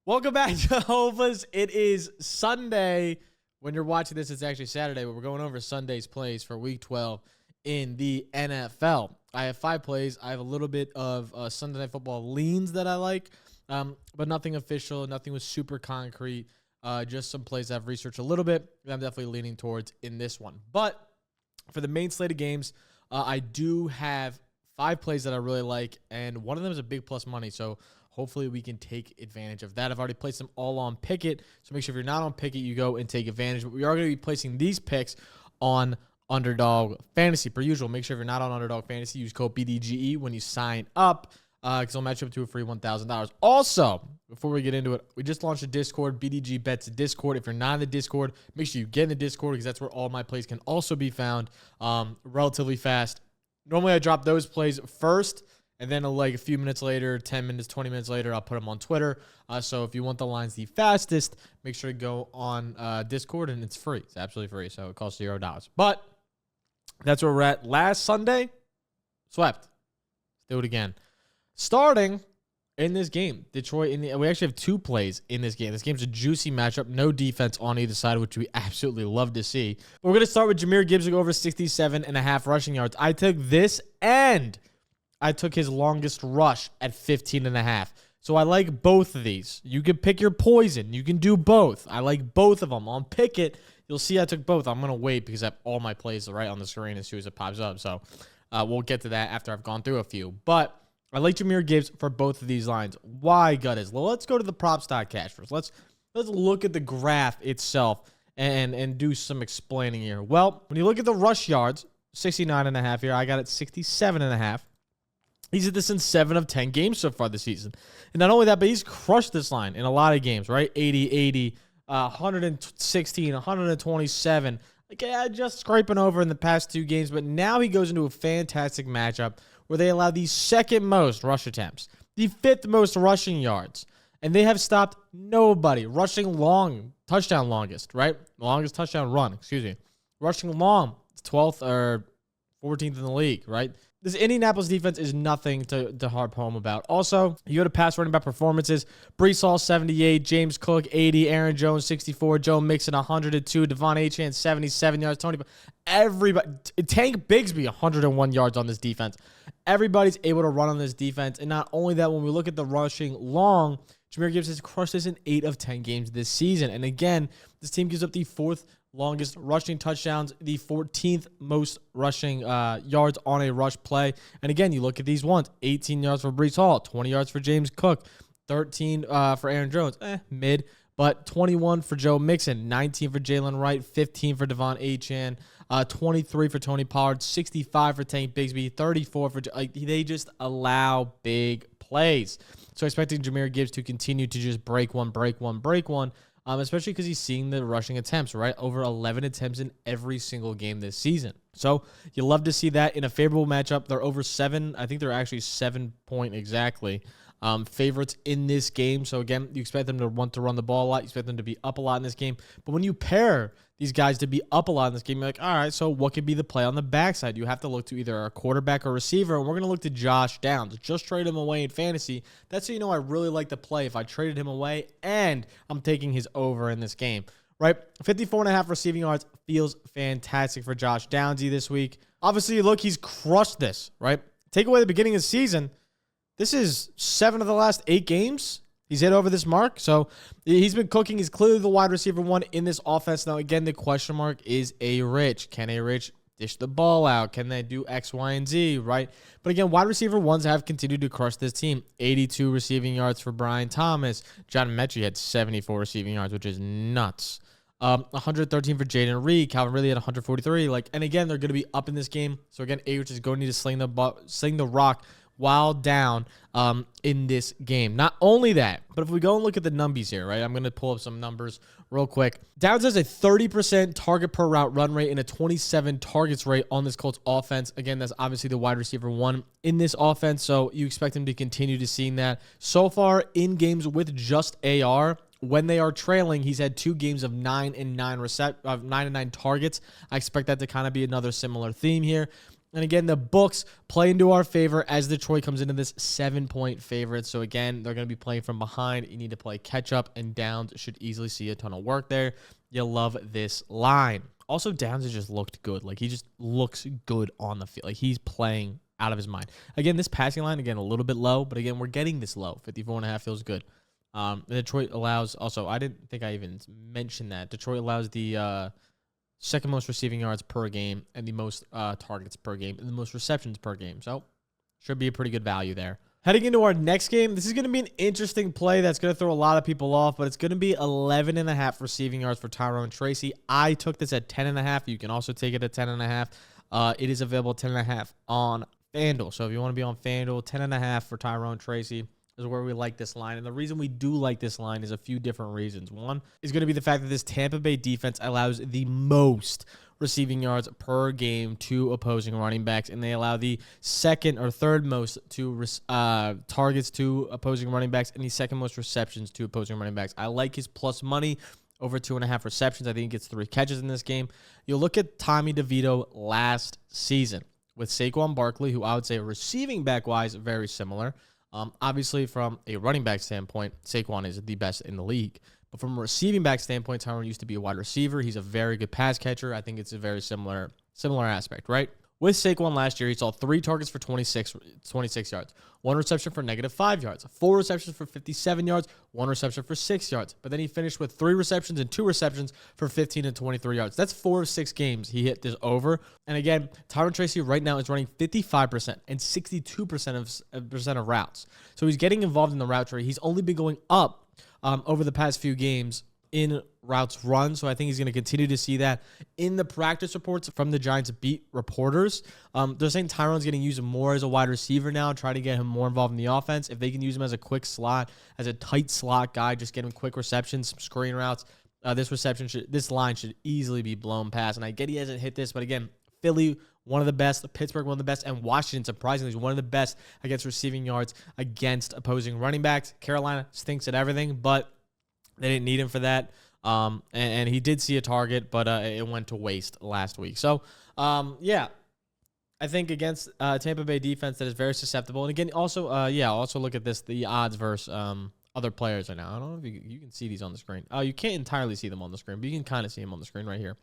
Welcome back, Jehovah's. It is Sunday. When you're watching this, it's actually Saturday, but we're going over Sunday's plays for Week 12 in the NFL. I have 5 plays. I have a little bit of Sunday Night Football leans that I like, but nothing official. Nothing was super concrete. Just some plays I've researched a little bit that I'm definitely leaning towards in this one. But for the main slate of games, I do have 5 plays that I really like, and one of them is a big plus money, so hopefully we can take advantage of that. I've already placed them all on Pickett, so make sure if you're not on Pickett, you go and take advantage. But we are going to be placing these picks on Underdog Fantasy. Per usual, make sure if you're not on Underdog Fantasy, use code BDGE when you sign up, because I'll match you up to a free $1,000. Also, before we get into it, we just launched a Discord, BDGEBets Discord. If you're not in the Discord, make sure you get in the Discord, because that's where all my plays can also be found relatively fast. Normally, I drop those plays first, and then like a few minutes later, 10 minutes, 20 minutes later, I'll put them on Twitter. So if you want the lines the fastest, make sure to go on Discord, and it's free. It's absolutely free, so it costs $0. But that's where we're at. Last Sunday, swept. Let's do it again. Starting in this game, Detroit. We actually have 2 plays in this game. This game's a juicy matchup. No defense on either side, which we absolutely love to see. But we're going to start with Jahmyr Gibbs to go over 67.5 rushing yards. I took this, and I took his longest rush at 15.5. So I like both of these. You can pick your poison. You can do both. I like both of them. On Pickett, you'll see I took both. I'm going to wait because I have all my plays right on the screen as soon as it pops up. So we'll get to that after I've gone through a few. But I like Jahmyr Gibbs for both of these lines. Why, Gutters? Well, let's go to the prop.cash first. Let's look at the graph itself and do some explaining here. Well, when you look at the rush yards, 69.5 here. I got it 67.5. He's at this in 7 of 10 games so far this season. And not only that, but he's crushed this line in a lot of games, right? 80, 80, 116, 127. Like, yeah, just scraping over in the past 2 games. But now he goes into a fantastic matchup where they allow the 2nd most rush attempts, the 5th most rushing yards. And they have stopped nobody. Rushing long, touchdown longest, right? Longest touchdown run, excuse me. Rushing long, 12th or 14th in the league, right? This Indianapolis defense is nothing to harp home about. Also, you go to pass running back performances. Breece Hall, 78. James Cook, 80. Aaron Jones, 64. Joe Mixon, 102. Devon Achane, 77 yards. Everybody. Tank Bigsby, 101 yards on this defense. Everybody's able to run on this defense. And not only that, when we look at the rushing long, Jahmyr Gibbs has crushed this in 8 of 10 games this season. And again, this team gives up the 4th longest rushing touchdowns, the 14th most rushing yards on a rush play. And again, you look at these ones, 18 yards for Breece Hall, 20 yards for James Cook, 13 for Aaron Jones, mid, but 21 for Joe Mixon, 19 for Jalen Wright, 15 for Devon Achane, 23 for Tony Pollard, 65 for Tank Bigsby, 34 for, they just allow big plays. So expecting Jahmyr Gibbs to continue to just break one, especially because he's seeing the rushing attempts, right? Over 11 attempts in every single game this season. So you love to see that in a favorable matchup. They're over 7. I think they're actually 7-point exactly favorites in this game. So again, you expect them to want to run the ball a lot. You expect them to be up a lot in this game. But when you pair these guys to be up a lot in this game, you're like, all right, so what could be the play on the backside? You have to look to either a quarterback or receiver, and we're going to look to Josh Downs. Just trade him away in fantasy. That's how you know I really like the play if I traded him away, and I'm taking his over in this game, right? 54.5 receiving yards feels fantastic for Josh Downsy this week. Obviously, look, he's crushed this, right? Take away the beginning of the season. This is 7 of the last 8 games. He's hit over this mark. So he's been cooking. He's clearly the wide receiver 1 in this offense. Now, again, the question mark is A-Rich. Can A-Rich dish the ball out? Can they do X, Y, and Z, right? But again, wide receiver 1s have continued to crush this team. 82 receiving yards for Brian Thomas. John Mechie had 74 receiving yards, which is nuts. 113 for Jaden Reed. Calvin Ridley had 143. And again, they're going to be up in this game. So again, A-Rich is going to need to sling the rock while down in this game. Not only that, but if we go and look at the numbies here, right? I'm going to pull up some numbers real quick. Downs has a 30% target per route run rate and a 27 targets rate on this Colts offense. Again, that's obviously the wide receiver 1 in this offense, so you expect him to continue to see that. So far in games with just AR, when they are trailing, he's had 2 games of 9 and 9 targets. I expect that to kind of be another similar theme here. And again, the books play into our favor as Detroit comes into this 7-point favorite. So again, they're going to be playing from behind. You need to play catch up, and Downs should easily see a ton of work there. You love this line. Also, Downs has just looked good. Like, he just looks good on the field. Like, he's playing out of his mind. Again, this passing line, again, a little bit low, but again, we're getting this low. 54.5 feels good. Detroit allows, also, I didn't think I even mentioned that. Detroit allows the second most receiving yards per game and the most targets per game and the most receptions per game. So, should be a pretty good value there. Heading into our next game, this is going to be an interesting play that's going to throw a lot of people off, but it's going to be 11.5 receiving yards for Tyrone Tracy. I took this at 10.5. You can also take it at 10.5. It is available at 10.5 on FanDuel. So if you want to be on FanDuel, 10.5 for Tyrone Tracy is where we like this line. And the reason we do like this line is a few different reasons. One is going to be the fact that this Tampa Bay defense allows the most receiving yards per game to opposing running backs, and they allow the second or third most to targets to opposing running backs and the second most receptions to opposing running backs. I like his plus money over 2.5 receptions. I think he gets 3 catches in this game. You'll look at Tommy DeVito last season with Saquon Barkley, who I would say receiving back-wise, very similar. Obviously, from a running back standpoint, Saquon is the best in the league. But from a receiving back standpoint, Tyrone used to be a wide receiver. He's a very good pass catcher. I think it's a very similar aspect, right? With Saquon last year, he saw 3 targets for 26 yards, 1 reception for -5 yards, 4 receptions for 57 yards, 1 reception for 6 yards. But then he finished with 3 receptions and 2 receptions for 15 and 23 yards. That's 4 of 6 games he hit this over. And again, Tyrone Tracy right now is running 55% and 62% of routes. So he's getting involved in the route tree. He's only been going up over the past few games in routes run, so I think he's going to continue to see that. In the practice reports from the Giants beat reporters, they're saying Tyrone's getting used more as a wide receiver now, try to get him more involved in the offense. If they can use him as a quick slot, as a tight slot guy, just get him quick receptions, some screen routes, this line should easily be blown past. And I get he hasn't hit this, but again, Philly, one of the best, Pittsburgh, one of the best, and Washington, surprisingly, is one of the best against receiving yards against opposing running backs. Carolina stinks at everything, but they didn't need him for that. And he did see a target, but it went to waste last week. So, yeah, I think against Tampa Bay defense that is very susceptible. And again, also, also look at this, the odds versus other players right now. I don't know if you can see these on the screen. You can't entirely see them on the screen, but you can kind of see them on the screen right here.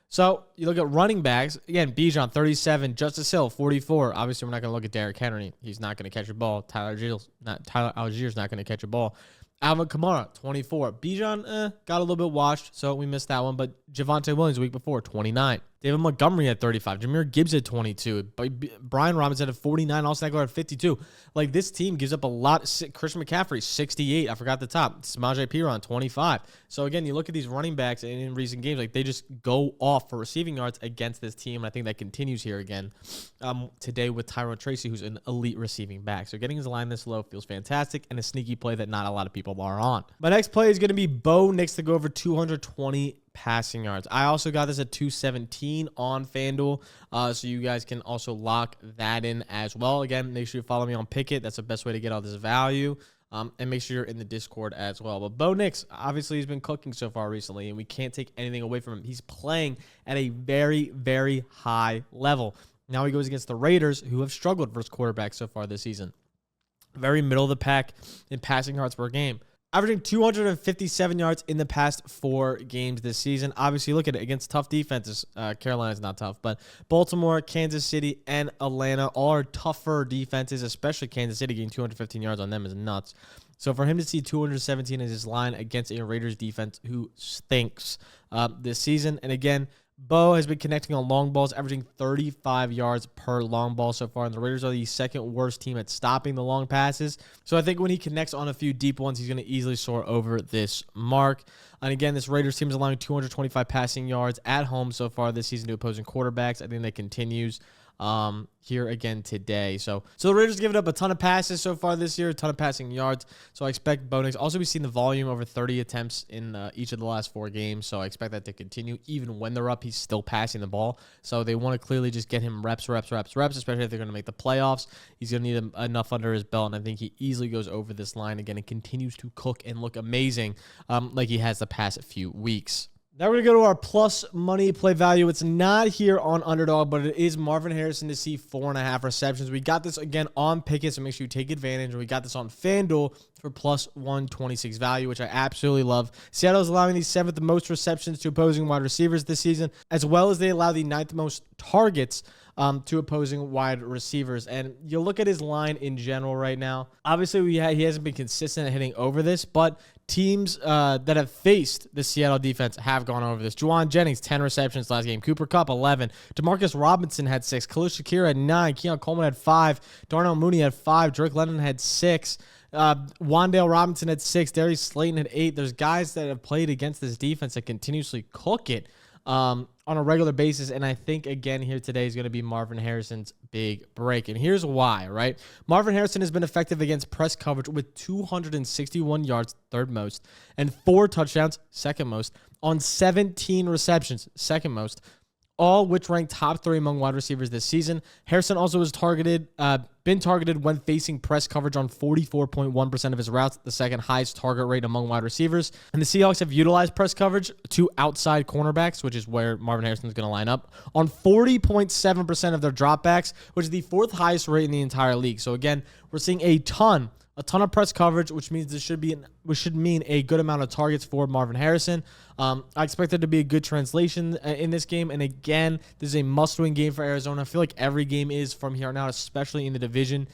So, you look at running backs. Again, Bijan, 37. Justice Hill, 44. Obviously, we're not going to look at Derrick Henry. He's not going to catch a ball. Tyler Allgeier's not going to catch a ball. Alvin Kamara, 24. Bijan got a little bit washed, so we missed that one. But Javonte Williams the week before, 29. David Montgomery at 35. Jameer Gibbs at 22. Brian Robinson at 49. Austin Eckler at 52. Like, this team gives up a lot. Christian McCaffrey, 68. I forgot the top. Samaje Perine, 25. So, again, you look at these running backs in recent games, like, they just go off for receiving yards against this team. And I think that continues here again today with Tyrone Tracy, who's an elite receiving back. So, getting his line this low feels fantastic and a sneaky play that not a lot of people are on. My next play is going to be Bo Nix to go over 220 passing yards. I also got this at 217 on FanDuel, so you guys can also lock that in as well. Again, make sure you follow me on Pickett. That's the best way to get all this value, and make sure you're in the Discord as well. But Bo Nix, obviously, he's been cooking so far recently, and we can't take anything away from him. He's playing at a very, very high level. Now he goes against the Raiders, who have struggled versus quarterbacks so far this season. Very middle of the pack in passing yards per game. Averaging 257 yards in the past 4 games this season. Obviously, look at it against tough defenses. Carolina's not tough, but Baltimore, Kansas City, and Atlanta all are tougher defenses, especially Kansas City. Getting 215 yards on them is nuts. So for him to see 217 as his line against a Raiders defense who stinks this season, and again, Bo has been connecting on long balls, averaging 35 yards per long ball so far, and the Raiders are the second worst team at stopping the long passes. So I think when he connects on a few deep ones, he's going to easily soar over this mark. And again, this Raiders team is allowing 225 passing yards at home so far this season to opposing quarterbacks. I think that continues here again today. So the Raiders giving up a ton of passes so far this year, a ton of passing yards. So I expect Bo Nix. Also, we've seen the volume over 30 attempts in each of the last 4 games. So I expect that to continue. Even when they're up, he's still passing the ball. So they want to clearly just get him reps, especially if they're going to make the playoffs. He's going to need enough under his belt, and I think he easily goes over this line again and continues to cook and look amazing like he has the past few weeks. Now we're going to go to our plus money play value. It's not here on Underdog, but it is Marvin Harrison to see 4.5 receptions. We got this again on Pickett, so make sure you take advantage. And we got this on FanDuel for plus 126 value, which I absolutely love. Seattle is allowing the 7th most receptions to opposing wide receivers this season, as well as they allow the 9th most targets to opposing wide receivers. And you look at his line in general right now. Obviously, he hasn't been consistent at hitting over this, but teams that have faced the Seattle defense have gone over this. Juwan Jennings, 10 receptions last game. Cooper Kupp, 11. Demarcus Robinson had 6. Khalil Shakir had 9. Keon Coleman had 5. Darnell Mooney had 5. Drake London had 6. Wan'Dale Robinson had 6. Darius Slayton had 8. There's guys that have played against this defense that continuously cook it on a regular basis. And I think, again, here today is going to be Marvin Harrison's big break. And here's why, right? Marvin Harrison has been effective against press coverage with 261 yards, 3rd most, and 4 touchdowns, 2nd most, on 17 receptions, 2nd most, all which ranked top 3 among wide receivers this season. Harrison also has been targeted when facing press coverage on 44.1% of his routes, the 2nd highest target rate among wide receivers. And the Seahawks have utilized press coverage to outside cornerbacks, which is where Marvin Harrison is going to line up, on 40.7% of their dropbacks, which is the 4th highest rate in the entire league. So again, we're seeing a ton of press coverage, which means this should mean a good amount of targets for Marvin Harrison. I expect there to be a good translation in this game. And again, this is a must-win game for Arizona. I feel like every game is from here on out, especially in the division.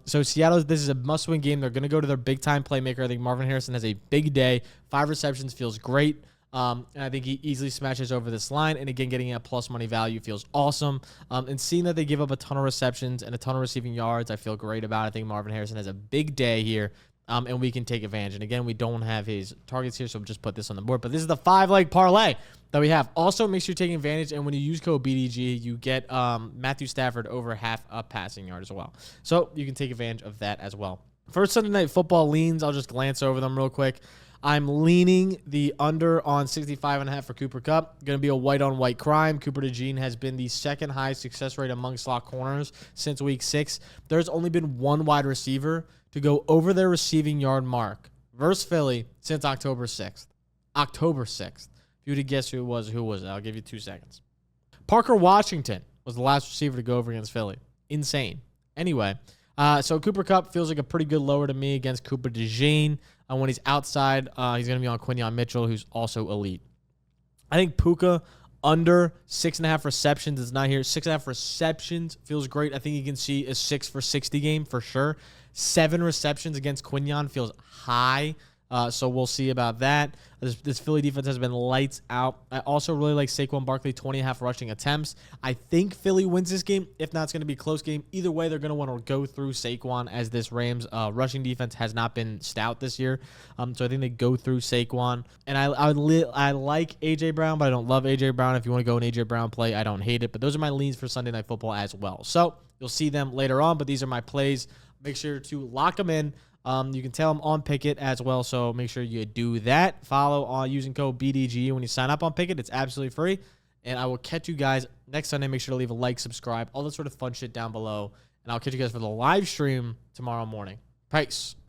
So Seattle, this is a must-win game. They're going to go to their big-time playmaker. I think Marvin Harrison has a big day. 5 receptions feels great. And I think he easily smashes over this line. And again, getting a plus money value feels awesome. And seeing that they give up a ton of receptions and a ton of receiving yards, I feel great about it. I think Marvin Harrison has a big day here. And we can take advantage. And again, we don't have his targets here, so we'll just put this on the board. But this is the 5-leg parlay that we have. Also, make sure you're taking advantage. And when you use code BDGE, you get Matthew Stafford over half a passing yard as well. So you can take advantage of that as well. First Sunday Night Football leans, I'll just glance over them real quick. I'm leaning the under on 65.5 for Cooper Kupp. Going to be a white-on-white crime. Cooper DeJean has been the 2nd highest success rate among slot corners since week 6. There's only been one wide receiver to go over their receiving yard mark versus Philly since October 6th. October 6th. If you would have guessed who it was it? I'll give you 2 seconds. Parker Washington was the last receiver to go over against Philly. Insane. Anyway, so Cooper Kupp feels like a pretty good lower to me against Cooper DeJean. When he's outside, he's going to be on Quinyon Mitchell, who's also elite. I think Puka under 6.5 receptions is not here. 6.5 receptions feels great. I think you can see a 6 for 60 game for sure. 7 receptions against Quinyon feels high. So we'll see about that. This Philly defense has been lights out. I also really like Saquon Barkley, 20.5 rushing attempts. I think Philly wins this game. If not, it's going to be a close game. Either way, they're going to want to go through Saquon, as this Rams rushing defense has not been stout this year. So I think they go through Saquon. And I like A.J. Brown, but I don't love A.J. Brown. If you want to go an A.J. Brown play, I don't hate it. But those are my leans for Sunday Night Football as well. So you'll see them later on, but these are my plays. Make sure to lock them in. You can tell them on Pickett as well, so make sure you do that. Follow on using code BDGE when you sign up on Pickett. It's absolutely free. And I will catch you guys next Sunday. Make sure to leave a like, subscribe, all that sort of fun shit down below. And I'll catch you guys for the live stream tomorrow morning. Peace.